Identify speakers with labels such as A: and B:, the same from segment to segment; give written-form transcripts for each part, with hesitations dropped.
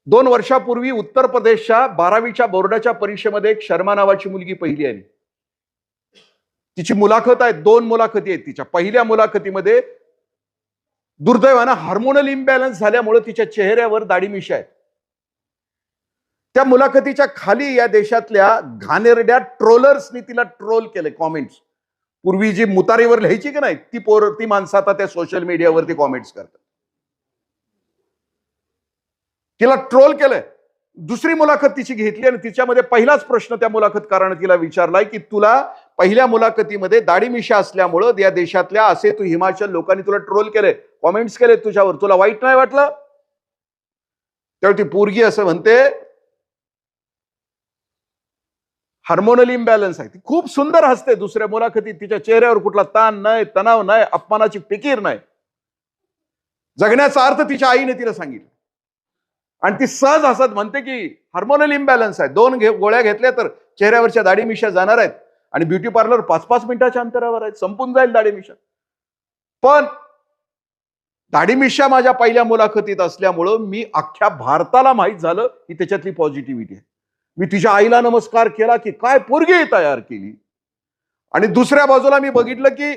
A: 2 वर्षापूर्वी उत्तर प्रदेशच्या 12वीच्या बोर्डाच्या परीक्षेमध्ये एक शर्मा नावाची मुलगी पहिली आली. तिची मुलाखत आहे, 2 मुलाखती आहेत तिच्या. पहिल्या मुलाखतीमध्ये दुर्दैवानं हार्मोनल इम्बॅलन्स झाल्यामुळे तिच्या चेहऱ्यावर दाढी मिशा आहेत. त्या मुलाखतीच्या खाली या देशातल्या घाणेरड्या ट्रोलर्सनी तिला ट्रोल केले, कॉमेंट्स. पूर्वी जी मुतारीवर लिहायची की नाही ती माणसं आता त्या सोशल मीडियावरती कॉमेंट्स करतात. तिला ट्रोल केलंय. दुसरी मुलाखत तिची घेतली आणि तिच्यामध्ये पहिलाच प्रश्न त्या मुलाखतकाराने तिला विचारलाय की तुला पहिल्या मुलाखतीमध्ये दाढी मिशा असल्यामुळं या देशातल्या असे तू हिमाचल लोकांनी तुला ट्रोल केले, कॉमेंट्स केले तुझ्यावर, तुला वाईट नाही वाटलं? त्यावेळी ती पोरगी असं म्हणते, हार्मोनल इम्बॅलन्स आहे. ती खूप सुंदर हसते. दुसऱ्या मुलाखतीत तिच्या चेहऱ्यावर कुठला ताण नाही, तणाव नाही, अपमानाची फिकीर नाही. जगण्याचा अर्थ तिच्या आईने तिला सांगितलं आणि ती सहज हसत म्हणते की हार्मोनल इम्बॅलन्स आहे, 2 गोळ्या घेतल्या तर चेहऱ्यावरच्या दाढी मिशा जाणार आहेत आणि ब्युटी पार्लर 5-5 मिनिटाच्या अंतरावर आहेत, संपून जाईल दाढी मिशा. पण दाढी मिशा माझ्या पहिल्या मुलाखतीत असल्यामुळं मी अख्ख्या भारताला माहित झालं की त्याच्यातली पॉझिटिव्हिटी आहे. मी तिच्या आईला नमस्कार केला की काय पोरगी तयार केली. आणि दुसऱ्या बाजूला मी बघितलं की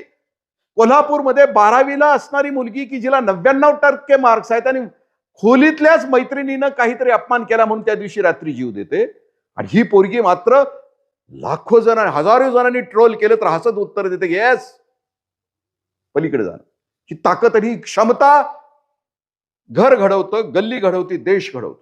A: कोल्हापूरमध्ये 12वीला असणारी मुलगी की जिला 99% मार्क्स आहेत आणि खोलीतल्याच मैत्रिणीनं काहीतरी अपमान केला म्हणून त्या दिवशी रात्री जीव देते. आणि ही पोरगी मात्र लाखो जण, हजारो जणांनी ट्रोल केलं तर हसत उत्तर देते, येस, पलीकडे जाणं. ही ताकद आणि ही क्षमता घर घडवतं, गल्ली घडवती, देश घडवतं.